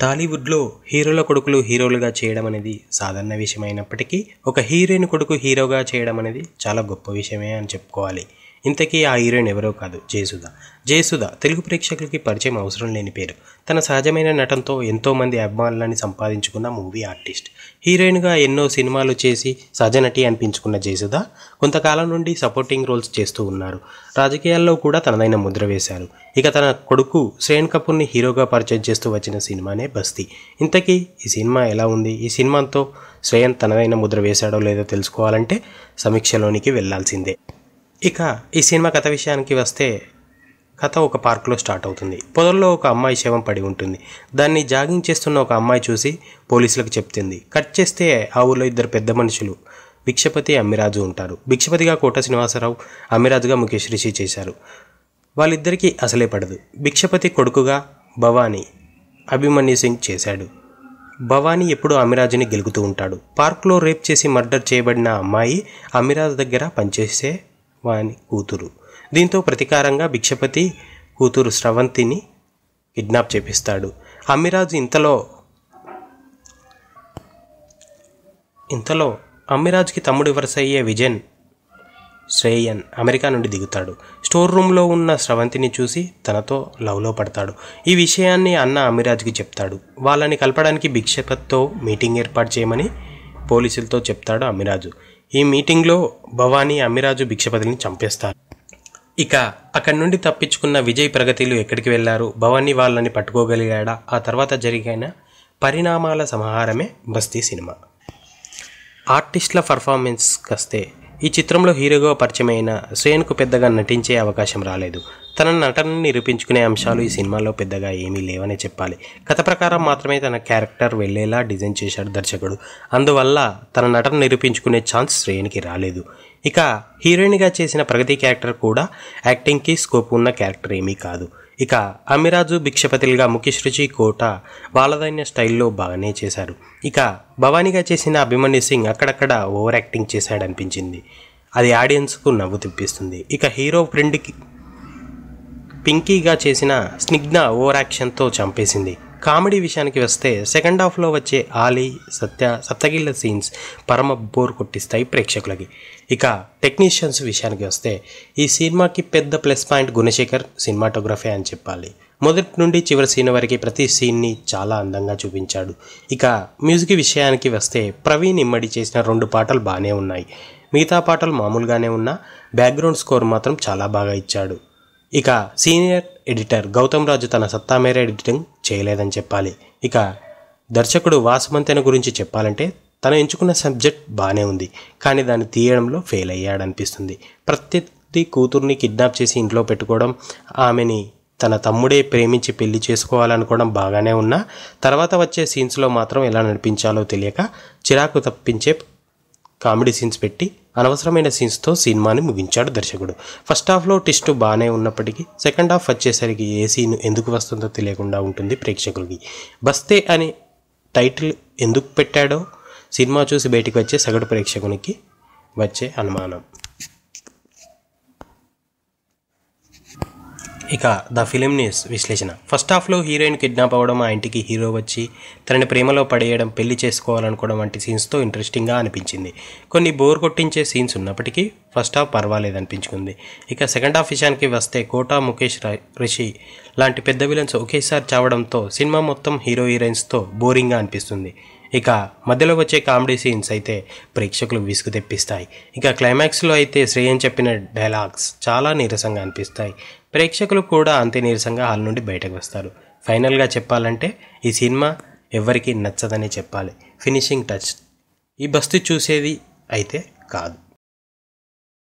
టాలీవుడ్లో హీరోల కొడుకులు హీరోలుగా చేయడం అనేది సాధారణ విషయం అయినప్పటికీ ఒక హీరోయిన్ కొడుకు హీరోగా చేయడం అనేది చాలా గొప్ప విషయమే అని చెప్పుకోవాలి. ఇంతకీ ఆ హీరోయిన్ ఎవరో కాదు, జయసుధ తెలుగు ప్రేక్షకులకి పరిచయం అవసరం లేని పేరు. తన సహజమైన నటనతో ఎంతోమంది అభిమానులని సంపాదించుకున్న మూవీ ఆర్టిస్ట్. హీరోయిన్గా ఎన్నో సినిమాలు చేసి సహజ నటి అనిపించుకున్న జయసుధ కొంతకాలం నుండి సపోర్టింగ్ రోల్స్ చేస్తూ ఉన్నారు. రాజకీయాల్లో కూడా తనదైన ముద్ర వేశారు. ఇక తన కొడుకు శ్రేయన్ కపూర్ని హీరోగా పరిచయం చేస్తూ వచ్చిన సినిమానే బస్తీ. ఇంతకీ ఈ సినిమా ఎలా ఉంది? ఈ సినిమాతో శ్రేయన్ తనదైన ముద్ర వేశాడో లేదో తెలుసుకోవాలంటే సమీక్షలోనికి వెళ్లాల్సిందే. ఇక ఈ సినిమా కథ విషయానికి వస్తే, కథ ఒక పార్కులో స్టార్ట్ అవుతుంది. పొదల్లో ఒక అమ్మాయి శవం పడి ఉంటుంది. దాన్ని జాగింగ్ చేస్తున్న ఒక అమ్మాయి చూసి పోలీసులకు చెప్తుంది. కట్ చేస్తే ఆ ఊళ్ళో ఇద్దరు పెద్ద మనుషులు, భిక్షపతి, అమ్మిరాజు ఉంటారు. భిక్షపతిగా కోట శ్రీనివాసరావు, అమ్మిరాజుగా ముఖేష్ రిషి చేశారు. వాళ్ళిద్దరికీ అసలే పడదు. భిక్షపతి కొడుకుగా భవానీ అభిమన్యు సింగ్ చేశాడు. భవానీ ఎప్పుడూ అమ్మిరాజుని గెలుకుతూ ఉంటాడు. పార్కులో రేప్ చేసి మర్డర్ చేయబడిన అమ్మాయి అమ్మిరాజు దగ్గర పనిచేసే వాని కూతురు. దీంతో ప్రతీకారంగా భిక్షపతి కూతురు స్రవంతిని కిడ్నాప్ చేపిస్తాడు. అమ్మిరాజు ఇంతలో అమ్మిరాజుకి తమ్ముడి వరుస అయ్యే శ్రేయన్ అమెరికా నుండి దిగుతాడు. స్టోర్ రూమ్లో ఉన్న స్రవంతిని చూసి తనతో లవ్లో పడతాడు. ఈ విషయాన్ని అన్న అమ్మిరాజుకి చెప్తాడు. వాళ్ళని కలపడానికి భిక్షపతితో మీటింగ్ ఏర్పాటు చేయమని పోలీసులతో చెప్తాడు అమ్మిరాజు. ఈ మీటింగ్లో భవానీ అమ్మిరాజు భిక్షపతిని చంపేస్తారు. ఇక అక్కడి నుండి తప్పించుకున్న విజయ్ ప్రగతిలు ఎక్కడికి వెళ్లారు, భవానీ వాళ్ళని పట్టుకోగలిగాడా, ఆ తర్వాత జరిగిన పరిణామాల సమాహారమే బస్తీ సినిమా. ఆర్టిస్టుల పర్ఫార్మెన్స్కి వస్తే, ఈ చిత్రంలో హీరోగా పరిచయమైన శ్రేయన్కు పెద్దగా నటించే అవకాశం రాలేదు. తన నటనని నిరూపించుకునే అంశాలు ఈ సినిమాలో పెద్దగా ఏమీ లేవనే చెప్పాలి. కథ ప్రకారం మాత్రమే తన క్యారెక్టర్ వెళ్లేలా డిజైన్ చేశాడు దర్శకుడు. అందువల్ల తన నటన నిరూపించుకునే ఛాన్స్ శ్రేయన్కి రాలేదు. ఇక హీరోయిన్గా చేసిన ప్రగతి క్యారెక్టర్ కూడా యాక్టింగ్కి స్కోప్ ఉన్న క్యారెక్టర్ ఏమీ కాదు. ఇక అమ్మిరాజు, భిక్షపతిలుగా ముఖేష్ రుచి, కోట వాళ్ళదైన స్టైల్లో బాగానే చేశారు. ఇక భవానీగా చేసిన అభిమన్యు సింగ్ అక్కడక్కడ ఓవర్ యాక్టింగ్ చేశాడనిపించింది. అది ఆడియన్స్కు నవ్వు తెప్పిస్తుంది. ఇక హీరో ఫ్రెండ్కి పింకీగా చేసిన స్నిగ్ధ ఓవర్ యాక్షన్తో చంపేసింది. కామెడీ విషయానికి వస్తే సెకండ్ హాఫ్లో వచ్చే ఆలీ, సప్తగిళ్ళ సీన్స్ పరమ బోర్ కొట్టిస్తాయి ప్రేక్షకులకి. ఇక టెక్నీషియన్స్ విషయానికి వస్తే, ఈ సినిమాకి పెద్ద ప్లస్ పాయింట్ గుణశేఖర్ సినిమాటోగ్రఫీ అని చెప్పాలి. మొదటి నుండి చివరి సీన్ వరకు ప్రతి సీన్ని చాలా అందంగా చూపించాడు. ఇక మ్యూజిక్ విషయానికి వస్తే, ప్రవీణ్ ఇమ్మడి చేసిన 2 పాటలు బాగానే ఉన్నాయి. మిగతా పాటలు మామూలుగానే ఉన్నా బ్యాక్గ్రౌండ్ స్కోర్ మాత్రం చాలా బాగా ఇచ్చాడు. ఇక సీనియర్ ఎడిటర్ గౌతమ్ రాజు తన సత్తా మేర ఎడిటింగ్ చేయలేదని చెప్పాలి. ఇక దర్శకుడు వాసుమంతెన గురించి చెప్పాలంటే, తను ఎంచుకున్న సబ్జెక్ట్ బాగానే ఉంది, కానీ దాన్ని తీయడంలో ఫెయిల్ అయ్యాడనిపిస్తుంది. ప్రత్యర్థి కూతుర్ని కిడ్నాప్ చేసి ఇంట్లో పెట్టుకోవడం, ఆమెని తన తమ్ముడే ప్రేమించి పెళ్లి చేసుకోవాలనుకోవడం బాగానే ఉన్నా, తర్వాత వచ్చే సీన్స్లో మాత్రం ఎలా నడిపించాలో తెలియక చిరాకు తప్పించే కామెడీ సీన్స్ పెట్టి అనవసరమైన సీన్స్తో సినిమాని ముగించాడు దర్శకుడు. ఫస్ట్ హాఫ్లో ట్విస్ట్ బాగానే ఉన్నప్పటికీ సెకండ్ హాఫ్ వచ్చేసరికి ఏ సీన్ ఎందుకు వస్తుందో తెలియకుండా ఉంటుంది ప్రేక్షకులకి. బస్తే అని టైటిల్ ఎందుకు పెట్టాడో సినిమా చూసి బయటికి వచ్చే సగటు ప్రేక్షకునికి వచ్చే అనుమానం. ఇక ద ఫిలిం న్యూస్ విశ్లేషణ. ఫస్ట్ హాఫ్లో హీరోయిన్ కిడ్నాప్ అవ్వడం, ఆ ఇంటికి హీరో వచ్చి తనని ప్రేమలో పడేయడం, పెళ్లి చేసుకోవాలనుకోవడం వంటి సీన్స్తో ఇంట్రెస్టింగ్గా అనిపించింది. కొన్ని బోర్ కొట్టించే సీన్స్ ఉన్నప్పటికీ ఫస్ట్ హాఫ్ పర్వాలేదనిపించుకుంది. ఇక సెకండ్ హాఫ్ విషయానికి వస్తే, కోట, ముఖేష్ రిషి లాంటి పెద్ద విలన్స్ ఒకేసారి చావడంతో సినిమా మొత్తం హీరో హీరోయిన్స్తో బోరింగ్గా అనిపిస్తుంది. ఇక మధ్యలో వచ్చే కామెడీ సీన్స్ అయితే ప్రేక్షకులు విసుగు తెప్పిస్తాయి. ఇక క్లైమాక్స్లో అయితే శ్రేయన్ చెప్పిన డైలాగ్స్ చాలా నీరసంగా అనిపిస్తాయి. ప్రేక్షకులు కూడా అంతే నీరసంగా హాల్ నుండి బయటకు వస్తారు. ఫైనల్గా చెప్పాలంటే ఈ సినిమా ఎవరికీ నచ్చదనే చెప్పాలి. ఫినిషింగ్ టచ్ ఈ బస్తీ చూసేది అయితే కాదు.